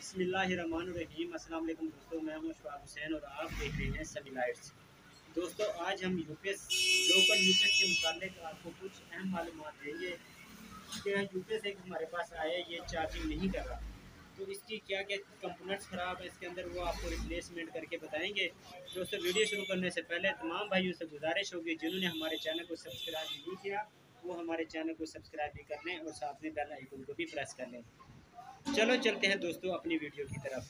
बिस्मिल्लाहिर्रहमानिर्रहीम। अस्सलाम वालेकुम दोस्तों, मैं हूं शवाब हुसैन और आप देख रहे हैं समी लाइट्स। दोस्तों, आज हम यूपीएस लोकल यूपीएस के मुताबिक आपको कुछ अहम मालूमात देंगे कि यूपीएस एक हमारे पास आया है, ये चार्जिंग नहीं कर रहा, तो इसकी क्या क्या कंपोनेंट्स ख़राब है इसके अंदर, वो आपको रिप्लेसमेंट करके बताएंगे। दोस्तों, वीडियो शुरू करने से पहले तमाम भाइयों से गुजारिश होगी जिन्होंने हमारे चैनल को सब्सक्राइब नहीं किया वो हमारे चैनल को सब्सक्राइब भी कर लें और साथ में बेल आइकन को भी प्रेस कर लें। चलो चलते हैं दोस्तों अपनी वीडियो की तरफ।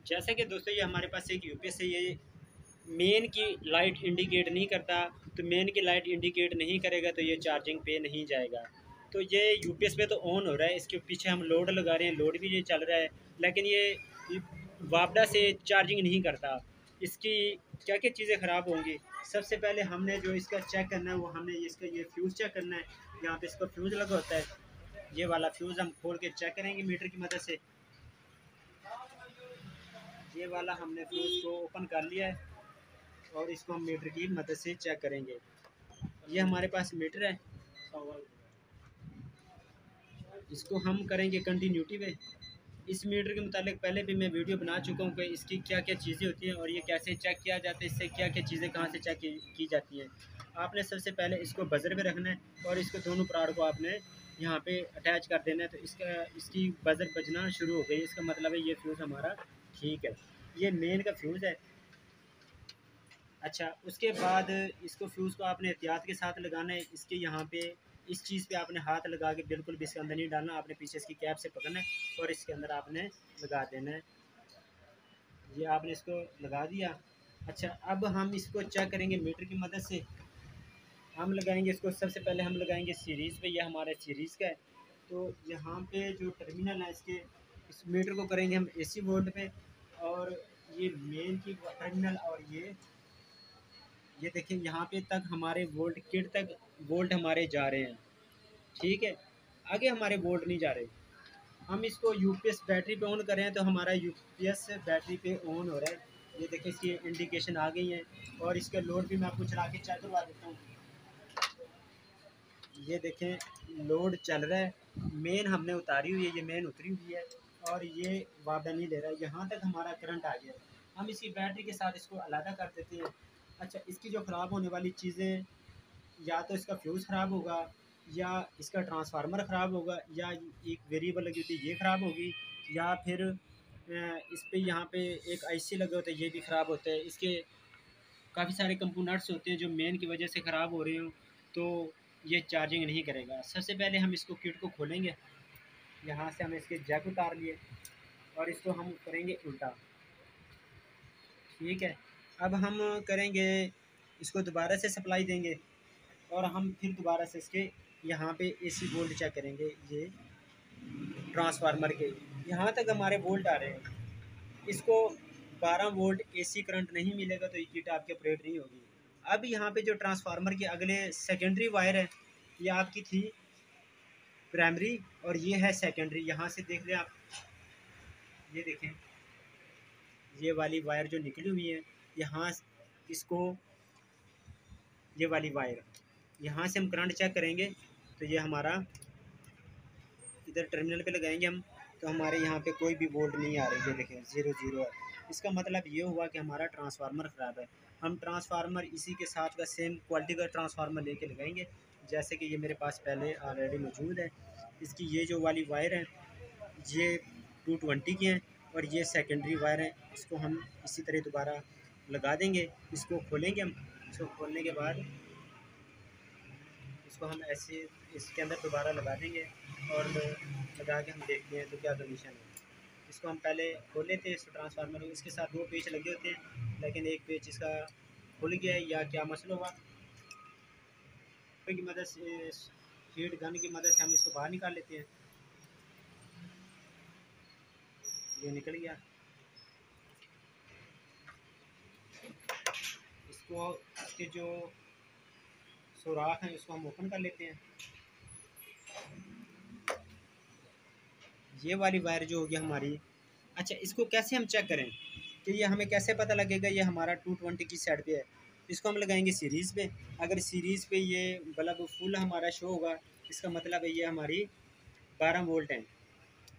जैसा कि दोस्तों ये हमारे पास एक यूपीएस है, ये मेन की लाइट इंडिकेट नहीं करता, तो मेन की लाइट इंडिकेट नहीं करेगा तो ये चार्जिंग पे नहीं जाएगा। तो ये यूपीएस पे तो ऑन हो रहा है, इसके पीछे हम लोड लगा रहे हैं, लोड भी ये चल रहा है, लेकिन ये वापडा से चार्जिंग नहीं करता। इसकी क्या क्या चीज़ें ख़राब होंगी। सबसे पहले हमने जो इसका चेक करना है वो हमने इसका ये फ्यूज़ चेक करना है। यहाँ पे इसका फ्यूज़ लगा होता है, ये वाला फ्यूज़ हम खोल के चेक करेंगे मीटर की मदद से। ये वाला हमने फ्यूज़ को ओपन कर लिया है और इसको हम मीटर की मदद से चेक करेंगे। ये हमारे पास मीटर है, इसको हम करेंगे कंटिन्यूटी में। इस मीटर के मुताबिक पहले भी मैं वीडियो बना चुका हूँ कि इसकी क्या क्या चीज़ें होती हैं और ये कैसे चेक किया जाता है, इससे क्या क्या चीज़ें कहाँ से चेक की जाती हैं। आपने सबसे पहले इसको बजर पे रखना है और इसको दोनों प्राड़ को आपने यहाँ पे अटैच कर देना है, तो इसकी बजर बजना शुरू हो गई, इसका मतलब है ये फ्यूज़ हमारा ठीक है। ये मेन का फ्यूज़ है। अच्छा, उसके बाद इसको फ्यूज़ को आपने एहतियात के साथ लगाना है। इसके यहाँ पे इस चीज़ पे आपने हाथ लगा के बिल्कुल भी इसके अंदर नहीं डालना, आपने पीछे इसकी कैप से पकड़ना है और इसके अंदर आपने लगा देना है। ये आपने इसको लगा दिया। अच्छा, अब हम इसको चेक करेंगे मीटर की मदद से। हम लगाएंगे इसको, सबसे पहले हम लगाएंगे सीरीज़ पे, यह हमारा सीरीज़ का है। तो यहाँ पे जो टर्मिनल है इसके, इस मीटर को करेंगे हम AC वोल्ट पे, और ये मेन की टर्मिनल, और ये देखिए यहाँ पे तक हमारे वोल्ट किट तक वोल्ट हमारे जा रहे हैं, ठीक है। आगे हमारे वोल्ट नहीं जा रहे। हम इसको यूपीएस बैटरी पे ऑन करें तो हमारा यूपीएस बैटरी पे ऑन हो रहा है। ये देखिए इसकी इंडिकेशन आ गई है और इसका लोड भी मैं आपको चला के चेक करवा देता हूँ। ये देखें लोड चल रहा है, मेन हमने उतारी हुई है, ये मेन उतरी हुई है और ये वापडा नहीं ले रहा है, यहाँ तक हमारा करंट आ गया। हम इसकी बैटरी के साथ इसको अलग कर देते हैं। अच्छा, इसकी जो ख़राब होने वाली चीज़ें, या तो इसका फ्यूज़ ख़राब होगा, या इसका ट्रांसफार्मर ख़राब होगा, या एक वेरिएबल लगी होती है ये ख़राब होगी, या फिर इस पे यहाँ पे एक आईसी लगे होते हैं ये भी ख़राब होते हैं। इसके काफ़ी सारे कंपोनेंट्स होते हैं जो मेन की वजह से ख़राब हो रहे हों तो ये चार्जिंग नहीं करेगा। सबसे पहले हम इसको किट को खोलेंगे, यहाँ से हम इसके जैक उतार लिए और इसको हम करेंगे उल्टा, ठीक है। अब हम करेंगे इसको दोबारा से सप्लाई देंगे और हम फिर दोबारा से इसके यहाँ पे AC वोल्ट चेक करेंगे। ये ट्रांसफार्मर के यहाँ तक हमारे वोल्ट आ रहे हैं। इसको 12 वोल्ट AC करंट नहीं मिलेगा तो ये किट आपकी ऑपरेट नहीं होगी। अब यहाँ पे जो ट्रांसफार्मर के अगले सेकेंडरी वायर है, ये आपकी थी प्राइमरी और ये है सेकेंडरी। यहाँ से देख लें आप, ये देखें ये वाली वायर जो निकली हुई है, यहाँ इसको ये वाली वायर यहाँ से हम करंट चेक करेंगे तो ये हमारा इधर टर्मिनल पे लगाएंगे हम, तो हमारे यहाँ पे कोई भी वोल्ट नहीं आ रही है, देखें 0 है। इसका मतलब ये हुआ कि हमारा ट्रांसफार्मर ख़राब है। हम ट्रांसफार्मर इसी के साथ का सेम क्वालिटी का ट्रांसफार्मर लेके लगाएंगे, जैसे कि ये मेरे पास पहले ऑलरेडी मौजूद है। इसकी ये जो वाली वायर है ये 220 की हैं और ये सेकेंडरी वायर है। इसको हम इसी तरह दोबारा लगा देंगे, इसको खोलेंगे हम। इसको खोलने के बाद इसको हम ऐसे इसके अंदर दोबारा लगा देंगे और लगा के हम देखते हैं तो क्या कंडीशन है। इसको हम पहले खोल लेते हैं इस ट्रांसफार्मर को, इसके साथ 2 पेच लगे होते हैं लेकिन एक पेच इसका खुल गया है या क्या मसला हुआ, की मदद से हीट गन की मदद से हम इसको बाहर निकाल लेते हैं। ये निकल गया। इसको इसके जो सुराख हैं इसको हम ओपन कर लेते हैं। ये वाली वायर जो होगी हमारी, अच्छा इसको कैसे हम चेक करें कि ये हमें कैसे पता लगेगा ये हमारा 220 की साइड पे है। इसको हम लगाएंगे सीरीज़ पे। अगर सीरीज़ पे ये बल्ब फुल हमारा शो होगा, इसका मतलब है ये हमारी 12 वोल्ट है।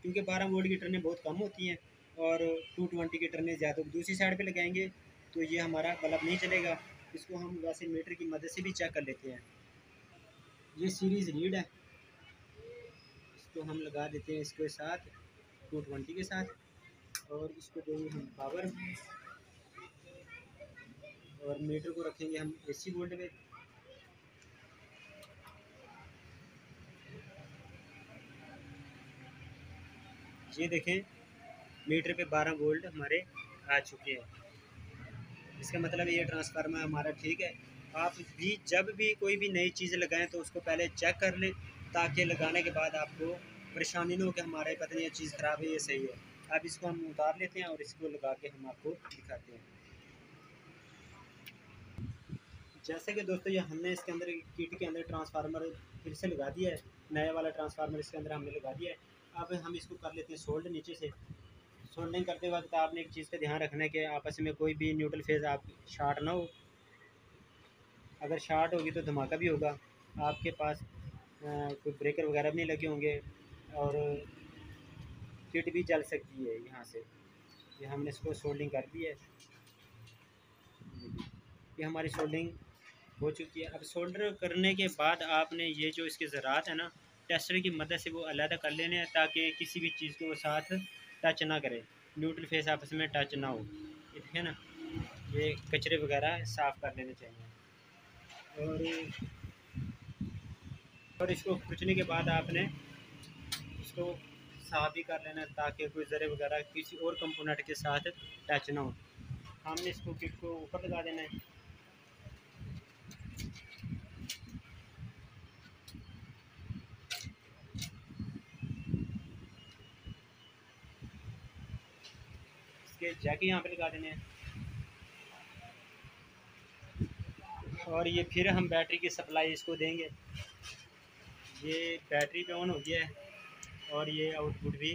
क्योंकि 12 वोल्ट की टर्नें बहुत कम होती हैं और 220 की टर्नें ज़्यादा। दूसरी साइड पे लगाएंगे तो ये हमारा बल्ब नहीं चलेगा। इसको हम वैसे मीटर की मदद से भी चेक कर लेते हैं। ये सीरीज़ रीड है, इसको हम लगा देते हैं इसके साथ 220 के साथ, और इसको देंगे हम पावर, और मीटर को रखेंगे हम AC वोल्ट पे। ये देखें मीटर पे 12 वोल्ट हमारे आ चुके हैं। इसका मतलब ये ट्रांसफार्मर हमारा ठीक है। आप भी जब भी कोई भी नई चीज़ लगाएं तो उसको पहले चेक कर लें, ताकि लगाने के बाद आपको परेशानी न हो कि हमारे पता नहीं ये चीज़ ख़राब है ये सही है। अब इसको हम उतार लेते हैं और इसको लगा के हम आपको दिखाते हैं। जैसे कि दोस्तों ये हमने इसके अंदर किट के अंदर ट्रांसफार्मर फिर से लगा दिया है, नया वाला ट्रांसफार्मर इसके अंदर हमने लगा दिया है। अब हम इसको कर लेते हैं सोल्ड नीचे से। सोल्डिंग करते वक्त आपने एक चीज़ का ध्यान रखना है कि आपस में कोई भी न्यूट्रल फेज़ आप शार्ट ना हो। अगर शार्ट होगी तो धमाका भी होगा, आपके पास कोई ब्रेकर वगैरह भी नहीं लगे होंगे और किट भी जल सकती है यहाँ से। ये हमने इसको सोल्डिंग कर दी है, ये हमारी सोल्डिंग हो चुकी है। अब सोल्डर करने के बाद आपने ये जो इसके ज़रात है ना, टेस्टर की मदद से वो अलग कर लेने हैं, ताकि किसी भी चीज़ को वो साथ टच ना करे, न्यूट्रल फेस आपस में टच ना हो। ये देखें ना, ये कचरे वगैरह साफ़ कर लेने चाहिए। और इसको खींचने के बाद आपने इसको साफ़ भी कर लेना है, ताकि कोई ज़रे वगैरह किसी और कंपोनेंट के साथ टच ना हो। हमने इसको किट को ऊपर लगा देना है। इसके जैक यहाँ पे लगा देने हैं, और ये फिर हम बैटरी की सप्लाई इसको देंगे। ये बैटरी पे ऑन हो गया है और ये आउटपुट भी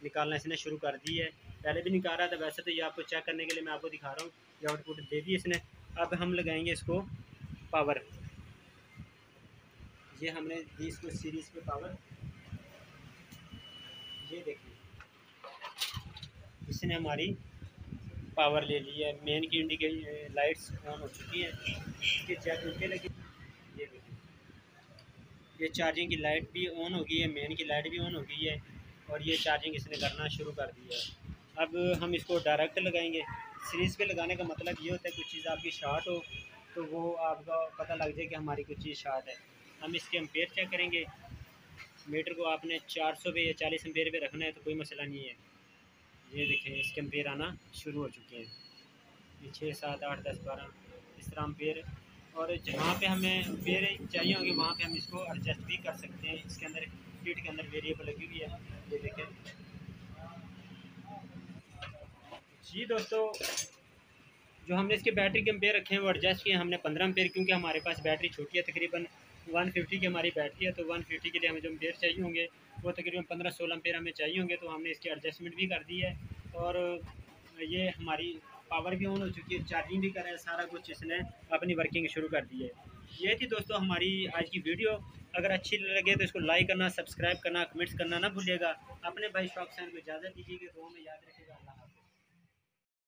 निकालना इसने शुरू कर दी है। पहले भी निकाल रहा था, वैसे तो ये आपको चेक करने के लिए मैं आपको दिखा रहा हूँ। ये आउटपुट दे दी इसने। अब हम लगाएंगे इसको पावर। ये हमने दी इसको सीरीज़ पे पावर। ये देखिए इसने हमारी पावर ले ली है। मेन की इंडिकेटर लाइट्स ऑन हो चुकी हैं, इसके जैक उनके लगी। ये देखिए ये चार्जिंग की लाइट भी ऑन हो गई है, मेन की लाइट भी ऑन हो गई है, और ये चार्जिंग इसने करना शुरू कर दी है। अब हम इसको डायरेक्ट लगाएंगे। सीरीज़ पे लगाने का मतलब ये होता है कुछ चीज़ आपकी शार्ट हो तो वो आपका पता लग जाए कि हमारी कुछ चीज़ शार्ट है। हम इसके एम्पेयर चेक करेंगे। मीटर को आपने 400 पे या 40 एम्पेयर पे रखना है तो कोई मसला नहीं है। ये देखें इसके एम्पेयर आना शुरू हो चुके हैं, ये 6, 7, 8, 10, 12 इस तरह एम्पेयर। और जहाँ पे हमें एम्पेयर चाहिए होंगे वहाँ पे हम इसको एडजस्ट भी कर सकते हैं। इसके अंदर किट के अंदर वेरिएबल लगी हुई है, ये देखें। जी दोस्तों, जो हमने इसके बैटरी के एम्पेयर रखे हैं वो एडजस्ट किए हमने 15 एम्पेयर, क्योंकि हमारे पास बैटरी छोटी है, तकरीबन 150 की हमारी बैटरी है। तो 150 के लिए हमें जो एम्पेयर चाहिए होंगे वो तकरीबन 15-16 एम्पेयर हमें चाहिए होंगे। तो हमने इसकी एडजस्टमेंट भी कर दी है, और ये हमारी पावर भी ऑन हो चुकी है, चार्जिंग भी कर रहा है, सारा कुछ इसने अपनी वर्किंग शुरू कर दी है। ये थी दोस्तों हमारी आज की वीडियो। अगर अच्छी लगे तो इसको लाइक करना, सब्सक्राइब करना, कमेंट्स करना ना भूलिएगा। अपने भाई शौक सैन को इजाज़त दीजिएगा, तो हमें याद रखिएगा।